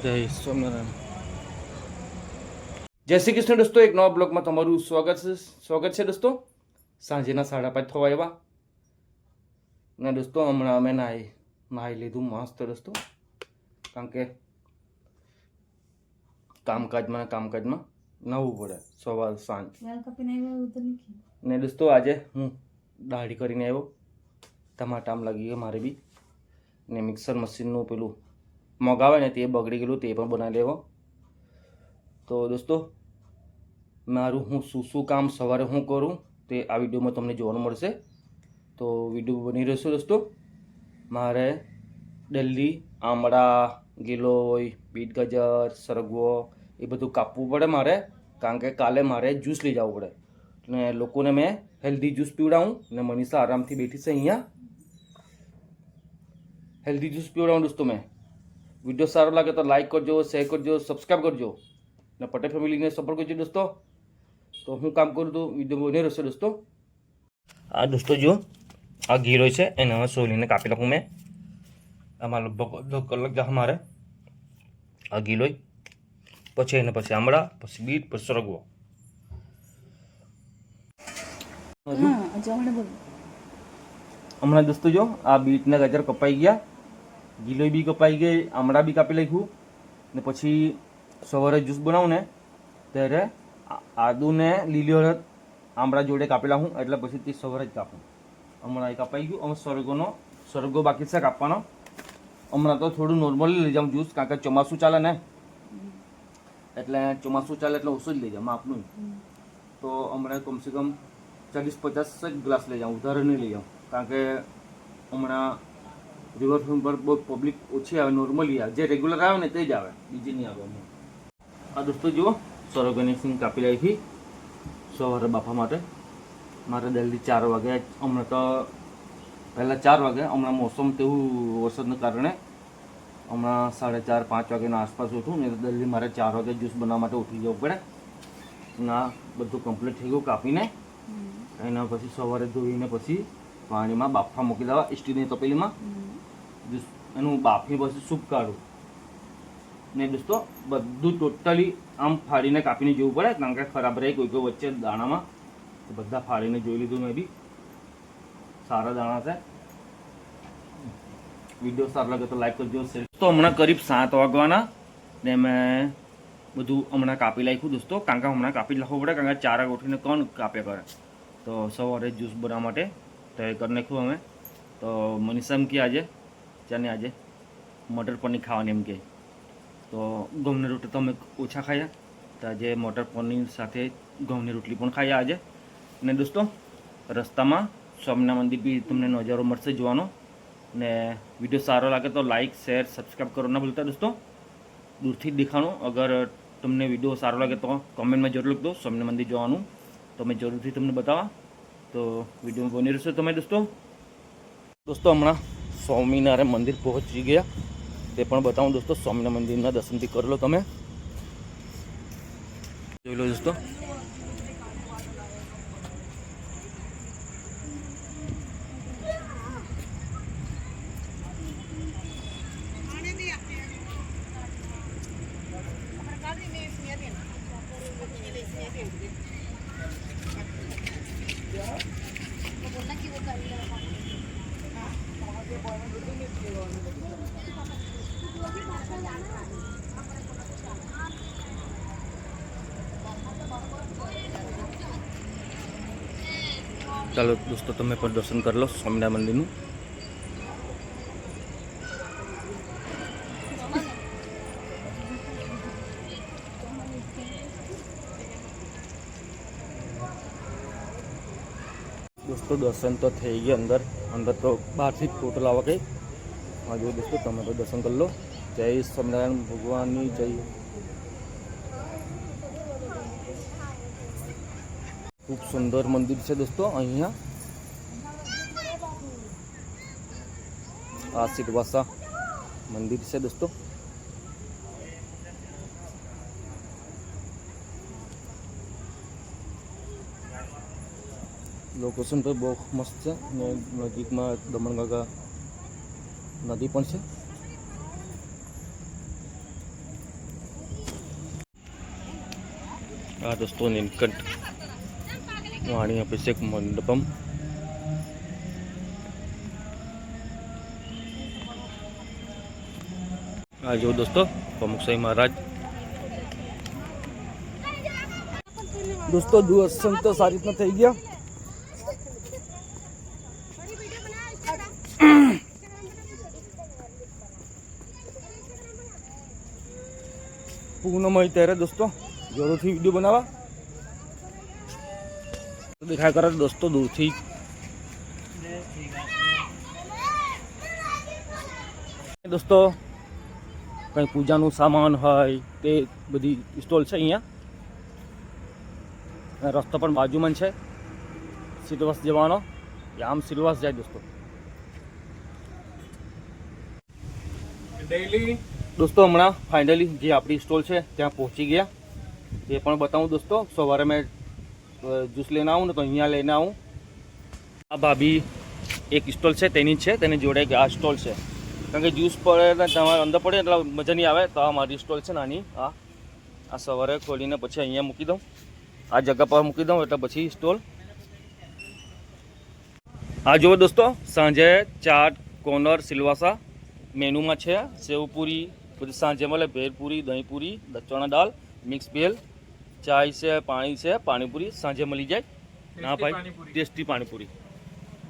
જય સ્વામિનારાયણ. જય શ્રી કૃષ્ણ દોસ્તો, એક નવા બ્લોગમાં તમારું સ્વાગત છે દોસ્તો. સાંજના 5:30 થવા આવ્યા ને દોસ્તો હમણાં અમે નાહી લીધું મસ્ત દોસ્તો, કારણ કે કામકાજમાં નવું પડે સવાર સાંજ ને દોસ્તો. આજે હું દાઢી કરીને આવ્યો, ટમાટામ લાગી ગયો મારે બી, ને મિક્સર મશીનનું પેલું મગાવે ને તે બગડી ગયેલું, તે પણ બનાવી લેવો. તો દોસ્તો મારું હું શું કામ સવારે હું કરું તે આ વિડીયોમાં તમને જોવાનું મળશે, તો વિડીયો બની રહેશે દોસ્તો. મારે ડેલી આમળા, ગિલોય, બીટ ગાજર, સરગવો એ બધું કાપવું પડે મારે, કારણ કે કાલે મારે જ્યુસ લઈ જવું પડે ને લોકોને મેં હેલ્ધી જ્યુસ પીવડાવું ને મનીષા આરામથી બેઠી છે અહીંયા. હેલ્ધી જ્યુસ પીવડાવું દોસ્તો મેં. વિડીયો સારો લાગે તો લાઈક કરજો, શેર કરજો, સબસ્ક્રાઈબ કરજો ને પટેલ ફેમિલીને સપોર્ટ કરજો દોસ્તો. તો હું કામ કરું તો વિડીયો બની રહેશે દોસ્તો. આ દોસ્તો જો આ ગીરોય છે એને હવે સોલીને કાપી નાખું મેં. આમાં લગભગ અડધો કલાક જા મારે આ ગીલોય, પછી એને પછી આમળા, પછી બીટ, પછી સરગવો. હમણાં દોસ્તો જો આ બીટ ને ગાજર કપાઈ ગયા, ગીલોય બી કપાઈ ગઈ, આમળા બી કાપી નાખ્યું ને પછી સવારે જ્યુસ બનાવું ને ત્યારે આદુ ને લીલી હળદ આમળા જોડે કાપી નાખું, એટલે પછી તે સવારે જ કાપું. હમણાં એ કપાઈ ગયું. હવે સરગવો બાકી છે કાપવાનો. હમણાં તો થોડું નોર્મલી લઈ જાઉં જ્યુસ, કારણ કે ચોમાસું ચાલે ને, એટલે ચોમાસું ચાલે એટલે ઓછું જ લઈ જાઉં માપનું. તો હમણાં કમસે કમ 40-50 ગ્લાસ લઈ જાઉં, વધારે નહીં લઈ જાઉં, કારણ કે હમણાં રિવરફ્રન્ટ પર બહુ પબ્લિક ઓછી આવે, નોર્મલી આવે, જે રેગ્યુલર આવે ને તે જ આવે, બીજી નહીં આવે. આ દોસ્તો જુઓ સરગવાની સિંગ કાપી રાખી સવારે બાફા માટે. મારે જલ્દી 4 વાગે, હમણાં તો પહેલાં 4 વાગે, હમણાં મોસમ તેવું વરસાદને કારણે હમણાં 4:30-5 વાગ્યાના આસપાસ ઉઠું ને જલ્દી મારે 4 વાગે જ્યુસ બનાવવા માટે ઉઠી જવું પડે. ના બધું કમ્પ્લીટ થઈ ગયું કાપીને, એના પછી સવારે ધોઈને પછી પાણીમાં બાફવા મૂકી દેવા સ્ટીલની તપેલીમાં. જ્યુસ એનું બાફી પછી સૂપ કાઢું ને દોસ્તો બધું ટોટલી આમ ફાડીને કાપીને જોવું પડે, કારણ કે ખરાબ રહે કોઈ વચ્ચે દાણામાં. તો બધા ફાડીને જોઈ લીધું મેં બી, સારા દાણા છે. વિડીયો સારો લાગે તો લાઈક કરજો, શેર. તો હમણાં કરીબ 7 વાગવાના ને મેં બધું હમણાં કાપી નાખ્યું દોસ્તો, કારણ કે હમણાં કાપી નાખવું પડે, કારણ કે 4 વાગે ઉઠીને કોણ કાપે કરે. તો સવારે જ્યુસ બનાવવા માટે તૈયાર કરી નાખ્યું અમે. તો મનીષા એમ કે આજે મટર પનીર ખાવાની એમ કે, તો ઘઉંની રોટલી તો અમે ઓછા ખાયા, તો આજે મટર પનીર સાથે ઘઉંની રોટલી પણ ખાયા આજે. ને દોસ્તો રસ્તામાં સ્વામિનારાયણ મંદિર બી તમને નજારો મળશે જોવાનો. ને વિડીયો સારો લાગે તો લાઈક, શેર, સબસ્ક્રાઈબ કરો ના ભૂલતા દોસ્તો. દૂરથી જ દેખાણું, અગર તમને વિડીયો સારો લાગે તો કોમેન્ટમાં જરૂર લખજો સ્વામિનારાયણ મંદિર જોવાનું, તો અમે જરૂરથી તમને બતાવવા. તો વિડીયો બની રહેશે તમે દોસ્તો. હમણાં સ્વામિનારાયણ મંદિર પહોંચી ગયા, તે પણ બતાવું દોસ્તો. સ્વામિનારાયણ મંદિરના દર્શનથી કરી લો તમે, જોઈ લો દોસ્તો. ચાલો દોસ્તો તમે પણ દર્શન કરી લો સ્વામિનારાયણ મંદિરનું. દોસ્તો દર્શન તો થઈ ગયા, અંદર તો બહારથી જ ફોટો લાવવા ગઈ. હા જો દોસ્તો તમે તો દર્શન કરી લો. જય સ્વામિનારાયણ ભગવાનની જય. ખૂબ સુંદર મંદિર છે દોસ્તો. અહીંયા આ સિટવાસા મંદિર છે દોસ્તો. લોકેશન તો બહુ મસ્ત છે ને નજીકમાં દમણગંગા નદી પણ છે. दोस्तों नीलकंठ वाणी अभिषेक मंडपम। जो दोस्तों प्रमुख साई महाराज। दोस्तों दर्शन तो सारी રીતના થઈ ગયા। પૂનમ હોય ત્યારે दोस्तों જોરથી વિડિયો બનાવવા તો દેખાય કરે दोस्तों દૂરથી। दोस्तों કઈ પૂજાનું સામાન હોય તે બધી સ્ટોલ છે અહીંયા। રસ્તો પણ બાજુમાં છે સિલવાસ જવાનો, આમ સિલવાસ જાય दोस्तों। दोस्तों હમણાં ફાઇનલી જે આપણી સ્ટોલ છે ત્યાં પહોંચી ગયા, એ પણ બતાવું दोस्तों। સવારે મેં જ્યુસ લઈને આવું ને તો અહીંયા લઈને આવું। આ ભાભી એક સ્ટોલ છે તેની જ છે, તેની જોડે આ સ્ટોલ છે, કારણ કે જ્યુસ પડે ને તમારે અંદર પડે એટલે મજા નહીં આવે, તો આ મારી સ્ટોલ છે નાની। આ સવારે ખોલીને પછી અહીંયા મૂકી દઉં, આ જગ્યા પર મૂકી દઉં એટલે પછી સ્ટોલ। આ જુઓ दोस्तों સાંજે ચાટ કોર્નર સિલવાસા મેનુમાં છે। સેવપુરી બધી સાંજે મળે, ભેલપુરી, દહીંપુરી, ચણા દાળ, મિક્સ ભેલ, ચાય છે, પાણી છે, પાણીપુરી સાંજે મળી જાય। ના ભાઈ ટેસ્ટી પાણીપુરી,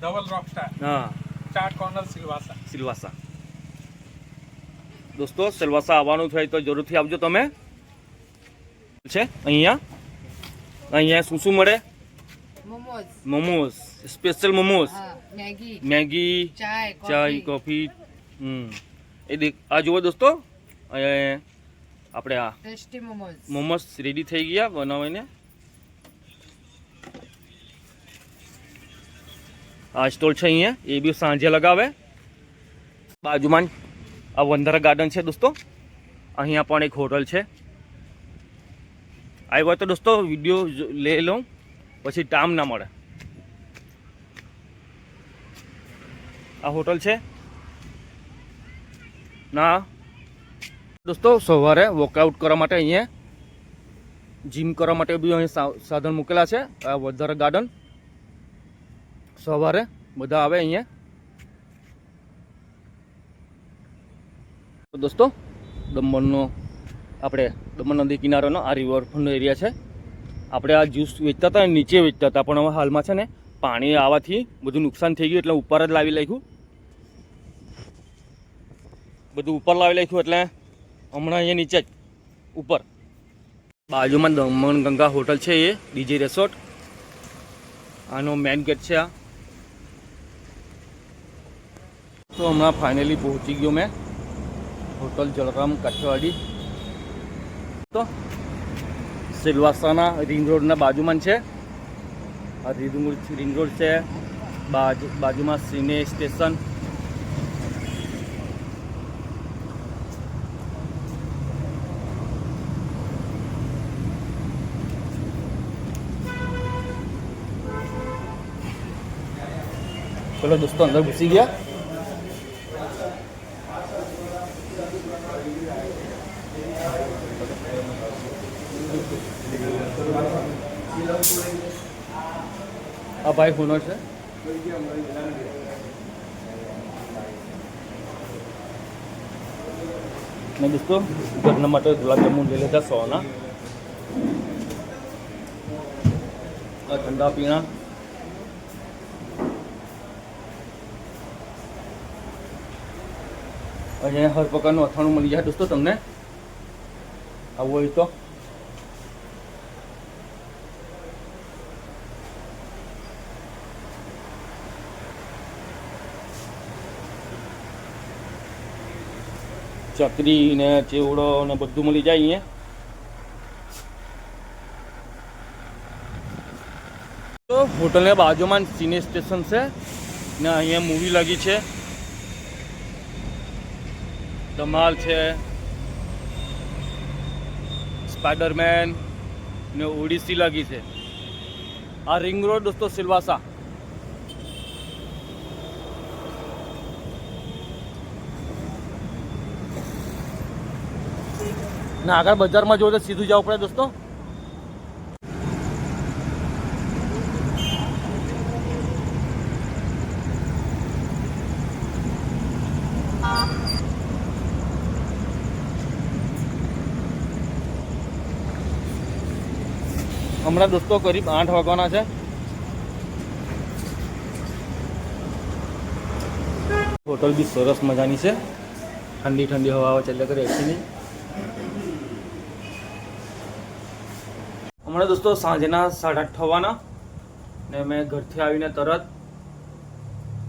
ડબલ રોકસ્ટાર। હા, ચાટ કોર્નર સિલવાસા। સિલવાસા दोस्तों સિલવાસા આવવાનું થાય તો જરૂરથી આવજો તમે। છે અહીંયા શું શું મળે? મોમોસ, સ્પેશિયલ મોમોસ, મેગી, ચાય, કોફી। એ દેખ આ જુઓ दोस्तों આપણે આ ટેસ્ટી મોમોસ રેડી થઈ ગયા બનાવીને। આ સ્ટોલ છે અહીંયા, એ બી સાંજે લગાવે। બાજુમાં આ વંદરા ગાર્ડન છે दोस्तों, અહીંયા પણ એક હોટલ છે। આવ્યો તો दोस्तों વિડીયો લઈ લઉં, પછી ટાઈમ ના મળે। આ હોટલ છે ના दोस्तों સવારે વર્કઆઉટ કરવા માટે અહીંયા જીમ કરવા માટે બી અહીં સાધન મૂકેલા છે। આ વંદરા ગાર્ડન સવારે બધા આવે અહીંયા। તો दोस्तों દમણનો આપણે દમણ નદી કિનારાનો આ રિવરફ્રન્ટનો એરિયા છે। આપણે આ જ્યુસ વેચતા હતા નીચે વેચતા હતા, પણ હવે હાલમાં છે ને પાણી આવવાથી બધું નુકસાન થઈ ગયું, એટલે ઉપર જ લાવી નાખ્યું, બધું ઉપર લાવી નાખ્યું, એટલે હમણાં અહીંયા નીચે જ ઉપર બાજુમાં દમણ ગંગા હોટલ છે, એ ડીજે રિસોર્ટ, આનો મેઇન ગેટ છે આ। તો હમણાં ફાઇનલી પહોંચી ગયો મેં હોટલ જલરામ કાઠિયાવાડી। તો સિલવાસાના રિંગ રોડના બાજુમાં છે, આ રિંગ રોડ છે, બાજુમાં સિને સ્ટેશન। चलो दोस्तों अंदर घुसी गया। अब भाई होनर से मैं दोस्तों घरना માટે ગુલાબ જામુન ले लेता 100 ना, और ठंडा पीना। और हर प्रकारનું અથાણું મળી જાય दोस्तों તમને આવું હોય તો। ચકરી ને ચેવડો ને બધું મળી જાય અહીંયા। તો હોટલની બાજુમાં સિને સ્ટેશન છે ને અહીંયા મૂવી લાગી છે, ધમાલ છે, સ્પાઈડરમેન ને ઓડિસી લાગી છે। આ રિંગ રોડ दोस्तों સિલવાસા। ના આગળ બજારમાં જો તો સીધું જવું પડે दोस्तों। હમણાં દોસ્તો કરીબ 8 વાગવાના છે. હોટલ બી સરસ મજાની છે, ઠંડી ઠંડી હવા આવે છે એટલે કરી એસી નહીં. હમણાં દોસ્તો સાંજના 8:30 થવાના ને મેં ઘરથી આવીને તરત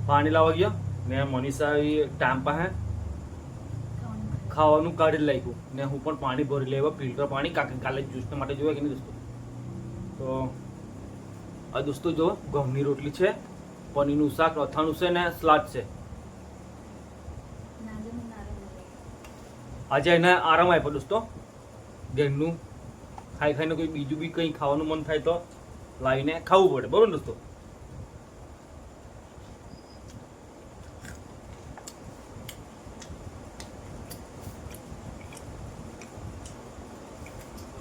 પાણી લાવવા ગયો ને મનીષા આવી ટાઈમ પાસે ખાવાનું કાઢી લાગ્યું ને હું પણ પાણી ભરી લેવા ફિલ્ટર પાણી કાલે જ્યુસને માટે જોયા કે નહીં દોસ્તો. તો આ દોસ્તો જો ઘઉંની રોટલી છે, પનીરનું શાક, અથાણું છે ને સલાડ છે. આજે એને આરામ આપ્યો દોસ્તો. ઘરનું ખાઈ ખાઈને કોઈ બીજું બી કંઈ ખાવાનું મન થાય તો લાવીને ખાવું પડે, બરોબર ને દોસ્તો.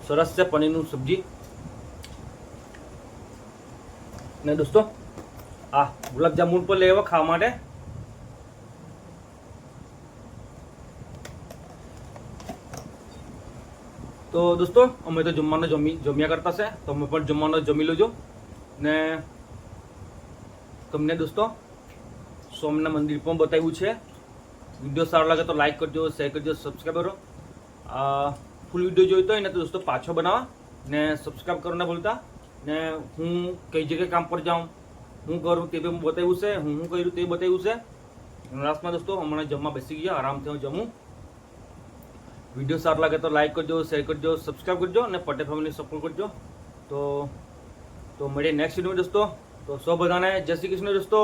સરસ છે પનીરનું સબ્જી ને દોસ્તો આ ગુલાબજામુન પર લેવા ખાવા માટે. તો દોસ્તો અમે તો જમવાનો જમ્યા કરતા છે, તો અમે પણ જમવાનો જમી લેજો ને તમને દોસ્તો સોમનાથ મંદિર પણ બતાવ્યું છે. વિડીયો સારો લાગે તો લાઈક કરજો, શેર કરજો, સબસ્ક્રાઈબ કરો. ફૂલ વિડીયો જોઈતો હોય ને તો દોસ્તો પાછો બનાવવા ને સબસ્ક્રાઈબ કરો ના ભૂલતા. ને હું કઈ જગ્યાએ કામ પર જાઉં, હું કરું તે બી બતાવ્યું છે, હું કર્યું તે બતાવ્યું છે. લાસ્ટમાં દોસ્તો હમણાં જમવા બેસી ગયા, આરામથી હું જમું. વિડીયો સારો લાગે તો લાઈક કરજો, શેર કરજો, સબસ્ક્રાઈબ કરજો અને પટેલ ફેમિલી સપોર્ટ કરજો. તો મળીએ નેક્સ્ટ વિડીયોમાં દોસ્તો. તો સૌ બધાને જય શ્રી કૃષ્ણ દોસ્તો.